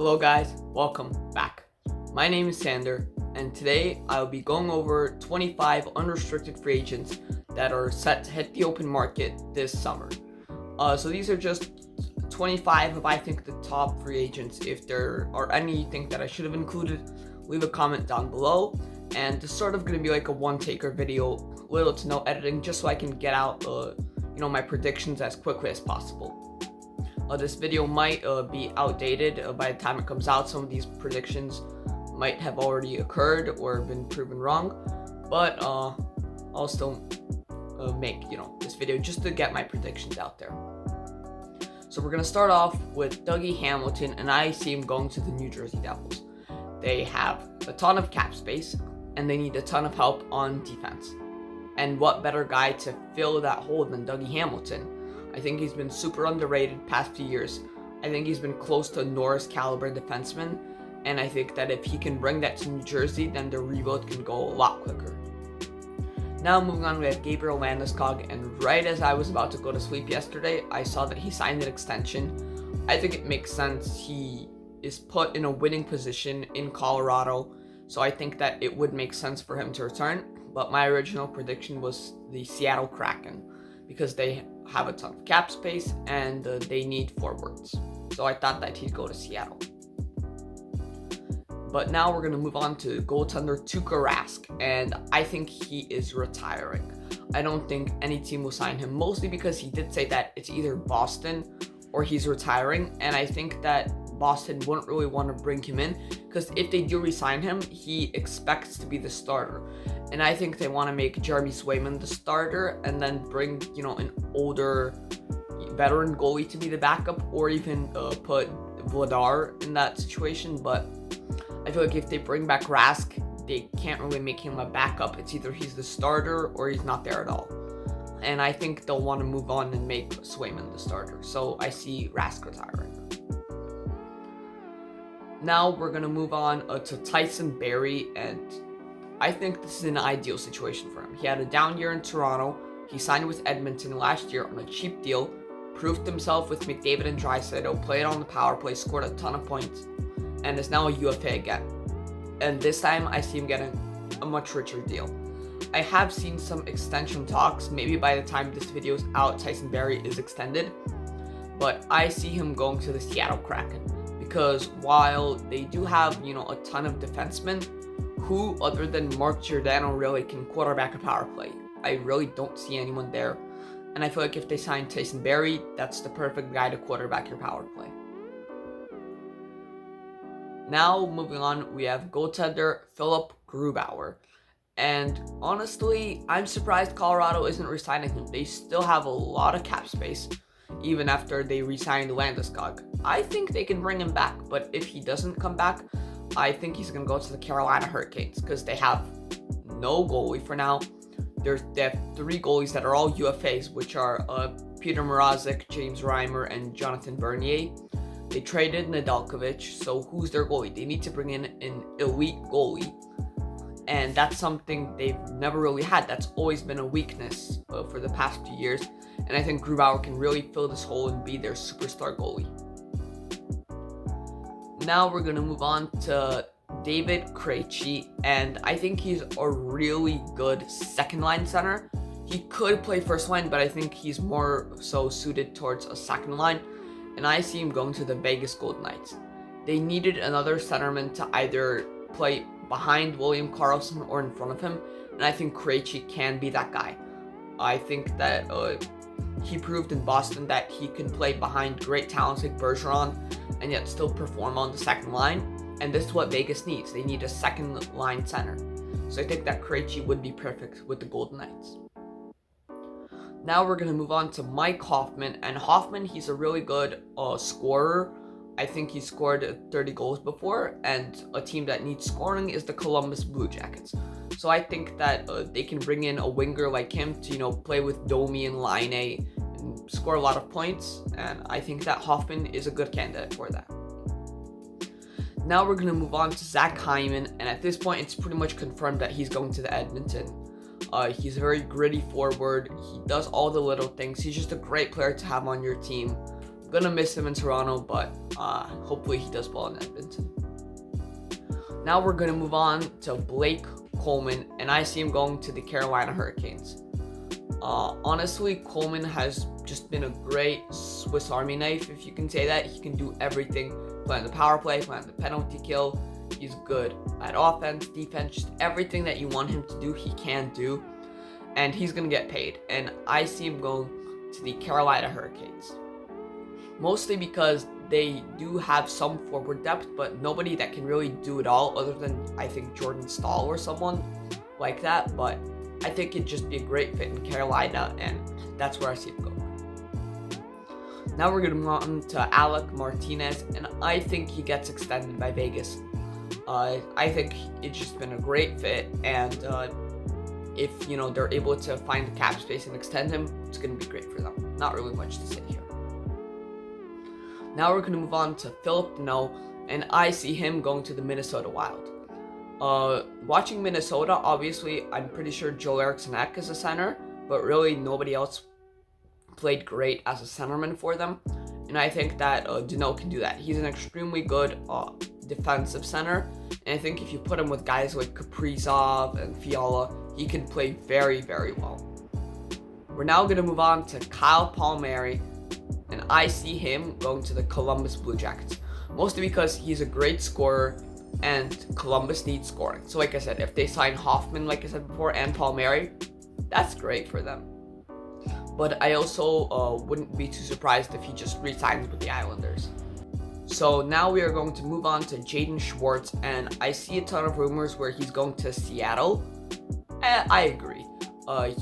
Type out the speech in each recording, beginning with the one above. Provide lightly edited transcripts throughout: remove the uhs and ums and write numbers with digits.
Hello guys, welcome back. My name is Sander, and today I'll be going over 25 unrestricted free agents that are set to hit the open market this summer. So these are just 25 of I think the top free agents. If there are any you think that I should have included, leave a comment down below. And this is sort of going to be like a one-taker video, little to no editing, just so I can get out my predictions as quickly as possible. This video might be outdated by the time it comes out. Some of these predictions might have already occurred or been proven wrong, but I'll still make this video just to get my predictions out there. So we're gonna start off with Dougie Hamilton, and I see him going to the New Jersey Devils. They have a ton of cap space, and they need a ton of help on defense. And what better guy to fill that hole than Dougie Hamilton? I think he's been super underrated past few years. I think he's been close to a Norris caliber defenseman, and I think that if he can bring that to New Jersey, then the rebuild can go a lot quicker. Now moving on, we have Gabriel Landeskog, and right as I was about to go to sleep yesterday, I saw that he signed an extension. I think it makes sense. He is put in a winning position in Colorado, so I think that it would make sense for him to return, but my original prediction was the Seattle Kraken, because they have a ton of cap space and they need forwards. So I thought that he'd go to Seattle. But now we're going to move on to goaltender Tuukka Rask, and I think he is retiring. I don't think any team will sign him, mostly because he did say that it's either Boston or he's retiring, and I think that Boston wouldn't really want to bring him in, because if they do re-sign him, he expects to be the starter. And I think they want to make Jeremy Swayman the starter and then bring, an older veteran goalie to be the backup, or even put Vladar in that situation. But I feel like if they bring back Rask, they can't really make him a backup. It's either he's the starter or he's not there at all. And I think they'll want to move on and make Swayman the starter. So I see Rask retiring. Now we're going to move on to Tyson Barrie, and I think this is an ideal situation for him. He had a down year in Toronto. He signed with Edmonton last year on a cheap deal, proved himself with McDavid and Draisaitl, played on the power play, scored a ton of points, and is now a UFA again. And this time I see him getting a much richer deal. I have seen some extension talks. Maybe by the time this video is out, Tyson Barrie is extended, but I see him going to the Seattle Kraken, because while they do have, a ton of defensemen, who other than Mark Giordano really can quarterback a power play? I really don't see anyone there. And I feel like if they sign Tyson Barrie, that's the perfect guy to quarterback your power play. Now moving on, we have goaltender Philipp Grubauer. And honestly, I'm surprised Colorado isn't re-signing him. They still have a lot of cap space, even after they re-signed Landeskog. I think they can bring him back, but if he doesn't come back, I think he's going to go to the Carolina Hurricanes, because they have no goalie for now. They have 3 goalies that are all UFAs, which are Peter Mrazek, James Reimer, and Jonathan Bernier. They traded Nedeljkovic, so who's their goalie? They need to bring in an elite goalie, and that's something they've never really had. That's always been a weakness for the past few years, and I think Grubauer can really fill this hole and be their superstar goalie. Now we're going to move on to David Krejci, and I think he's a really good second-line center. He could play first line, but I think he's more so suited towards a second line, and I see him going to the Vegas Golden Knights. They needed another centerman to either play behind William Karlsson or in front of him, and I think Krejci can be that guy. I think that he proved in Boston that he can play behind great talents like Bergeron and yet still perform on the second line, and this is what Vegas needs. They need a second line center. So I think that Krejci would be perfect with the Golden Knights. Now we're going to move on to Mike Hoffman, and Hoffman, he's a really good scorer. I think he scored 30 goals before, and a team that needs scoring is the Columbus Blue Jackets. So I think that they can bring in a winger like him to, play with Domi and Laine and score a lot of points, and I think that Hoffman is a good candidate for that. Now we're going to move on to Zach Hyman, and at this point it's pretty much confirmed that he's going to the Edmonton. He's a very gritty forward. He does all the little things. He's just a great player to have on your team. Gonna miss him in Toronto, but hopefully he does well in Edmonton. Now we're gonna move on to Blake Coleman, and I see him going to the Carolina Hurricanes. Honestly, Coleman has just been a great Swiss Army knife, if you can say that. He can do everything. Play on the power play, play on the penalty kill. He's good at offense, defense, just everything that you want him to do, he can do. And he's going to get paid. And I see him going to the Carolina Hurricanes. Mostly because they do have some forward depth, but nobody that can really do it all other than, I think, Jordan Staal or someone like that. But I think it'd just be a great fit in Carolina, and that's where I see him go. Now we're going to move on to Alec Martinez, and I think he gets extended by Vegas. I think it's just been a great fit, and if they're able to find the cap space and extend him, it's going to be great for them. Not really much to say here. Now we're going to move on to Philipp Grubauer, and I see him going to the Minnesota Wild. Watching Minnesota, obviously, I'm pretty sure Joe Eriksson Ek is a center, but really nobody else played great as a centerman for them. And I think that Grubauer can do that. He's an extremely good defensive center, and I think if you put him with guys like Kaprizov and Fiala, he can play very, very well. We're now going to move on to Kyle Palmieri, and I see him going to the Columbus Blue Jackets, mostly because he's a great scorer, and Columbus needs scoring. So like I said, if they sign Hoffman, like I said before, and Palmieri, that's great for them. But I also wouldn't be too surprised if he just re-signs with the Islanders. So now we are going to move on to Jaden Schwartz, and I see a ton of rumors where he's going to Seattle. I agree.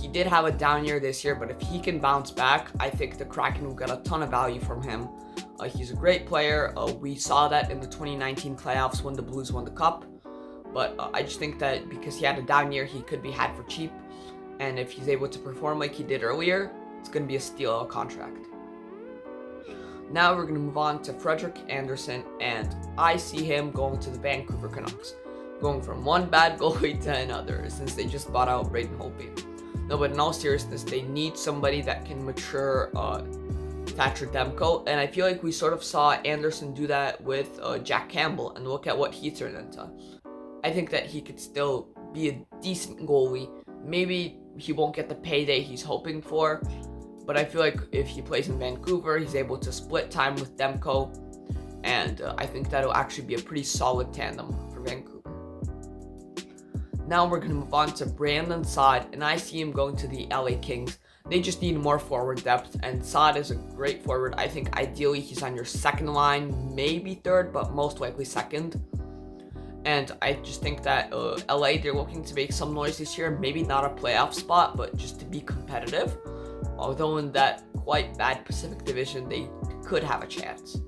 He did have a down year this year, but if he can bounce back, I think the Kraken will get a ton of value from him. He's a great player. We saw that in the 2019 playoffs when the Blues won the Cup. But I just think that because he had a down year, he could be had for cheap. And if he's able to perform like he did earlier, it's going to be a steal of a contract. Now we're going to move on to Frederick Andersen, and I see him going to the Vancouver Canucks. Going from one bad goalie to another since they just bought out Braden Holtby. No, but in all seriousness, they need somebody that can mature Thatcher Demko, and I feel like we sort of saw Andersen do that with Jack Campbell, and look at what he turned into. I think that he could still be a decent goalie. Maybe he won't get the payday he's hoping for, but I feel like if he plays in Vancouver, he's able to split time with Demko, and I think that'll actually be a pretty solid tandem for Vancouver. Now we're going to move on to Brandon Saad, and I see him going to the LA Kings. They just need more forward depth, and Saad is a great forward. I think ideally he's on your second line, maybe third, but most likely second. And I just think that LA, they're looking to make some noise this year. Maybe not a playoff spot, but just to be competitive. Although in that quite bad Pacific Division, they could have a chance.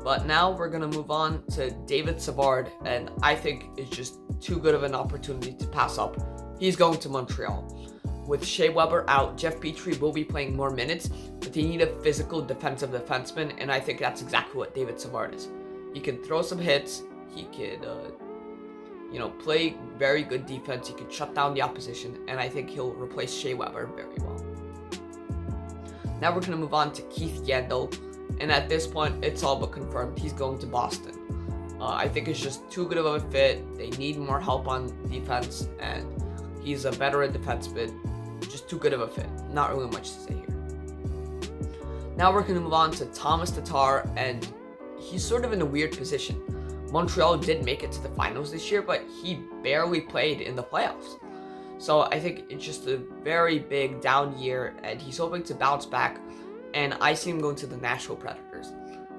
But now we're going to move on to David Savard, and I think it's just too good of an opportunity to pass up. He's going to Montreal. With Shea Weber out, Jeff Petrie will be playing more minutes, but they need a physical defensive defenseman, and I think that's exactly what David Savard is. He can throw some hits, he could, play very good defense, he could shut down the opposition, and I think he'll replace Shea Weber very well. Now we're going to move on to Keith Yandel, and at this point, it's all but confirmed. He's going to Boston. I think it's just too good of a fit. They need more help on defense, and he's a veteran defenseman. Just too good of a fit. Not really much to say here. Now we're going to move on to Thomas Tatar, and he's sort of in a weird position. Montreal did make it to the finals this year, but he barely played in the playoffs. So I think it's just a very big down year, and he's hoping to bounce back, and I see him going to the Nashville Predators.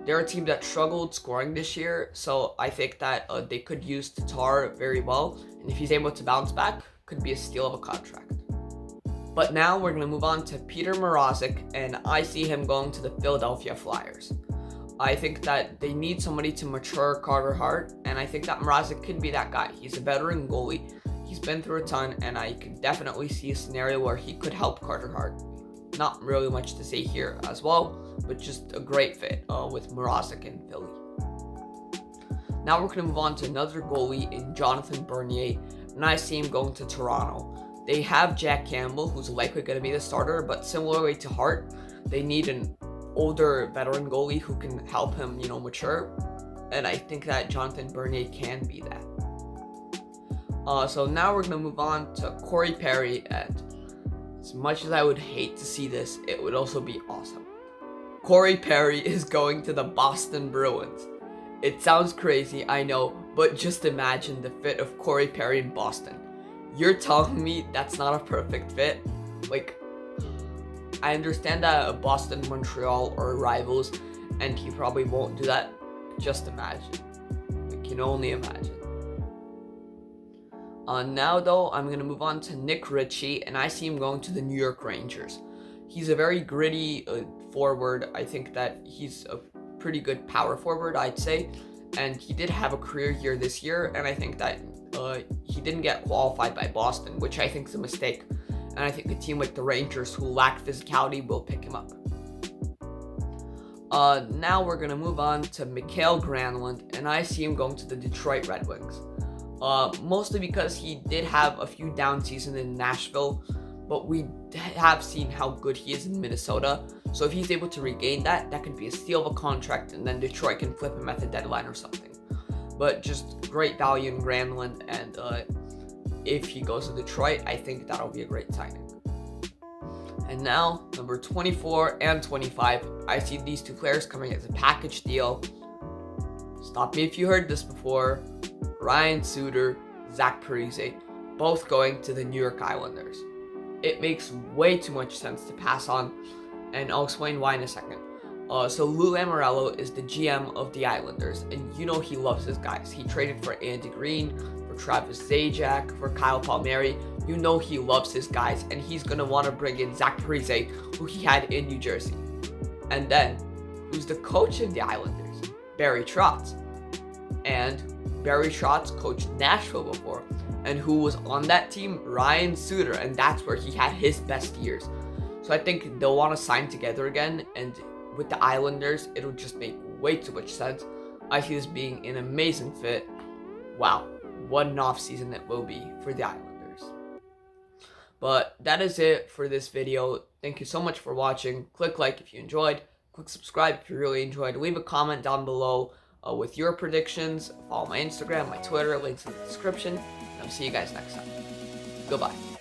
They're a team that struggled scoring this year, so I think that they could use Tatar very well, and if he's able to bounce back, could be a steal of a contract. But now we're going to move on to Peter Mrazek, and I see him going to the Philadelphia Flyers. I think that they need somebody to mature Carter Hart, and I think that Mrazek could be that guy. He's a veteran goalie, he's been through a ton, and I can definitely see a scenario where he could help Carter Hart. Not really much to say here as well, but just a great fit with Mrazek in Philly. Now we're going to move on to another goalie in Jonathan Bernier, and I see him going to Toronto. They have Jack Campbell, who's likely going to be the starter, but similarly to Hart, they need a older veteran goalie who can help him, mature. And I think that Jonathan Bernier can be that. So now we're going to move on to Corey Perry, and as much as I would hate to see this, it would also be awesome. Corey Perry is going to the Boston Bruins. It sounds crazy, I know, but just imagine the fit of Corey Perry in Boston. You're telling me that's not a perfect fit? Like, I understand that Boston and Montreal are rivals, and he probably won't do that. Just imagine. We can only imagine. Now, though, I'm going to move on to Nick Krejci, and I see him going to the New York Rangers. He's a very gritty forward. I think that he's a pretty good power forward, I'd say. And he did have a career year this year, and I think that he didn't get qualified by Boston, which I think is a mistake. And I think a team like the Rangers, who lack physicality, will pick him up. Now we're going to move on to Mikael Granlund, and I see him going to the Detroit Red Wings. Mostly because he did have a few down seasons in Nashville, but we have seen how good he is in Minnesota. So if he's able to regain that, that could be a steal of a contract, and then Detroit can flip him at the deadline or something. But just great value in Granlund, and if he goes to Detroit, I think that'll be a great signing. And now, number 24 and 25, I see these two players coming as a package deal. Stop me if you heard this before. Ryan Suter, Zach Parise, both going to the New York Islanders. It makes way too much sense to pass on, and I'll explain why in a second. So Lou Lamoriello is the GM of the Islanders, and he loves his guys. He traded for Andy Green, for Travis Zajac, for Kyle Palmieri. He loves his guys, and he's going to want to bring in Zach Parise, who he had in New Jersey. And then, who's the coach of the Islanders? Barry Trotz. And Barry Trotz coached Nashville before, and who was on that team? Ryan Suter, and that's where he had his best years. So I think they'll want to sign together again, and with the Islanders, it'll just make way too much sense. I see this being an amazing fit. Wow, what an offseason it will be for the Islanders. But that is it for this video. Thank you so much for watching. Click like if you enjoyed. Click subscribe if you really enjoyed. Leave a comment down below with your predictions. Follow my Instagram, my Twitter, links in the description. And I'll see you guys next time. Goodbye.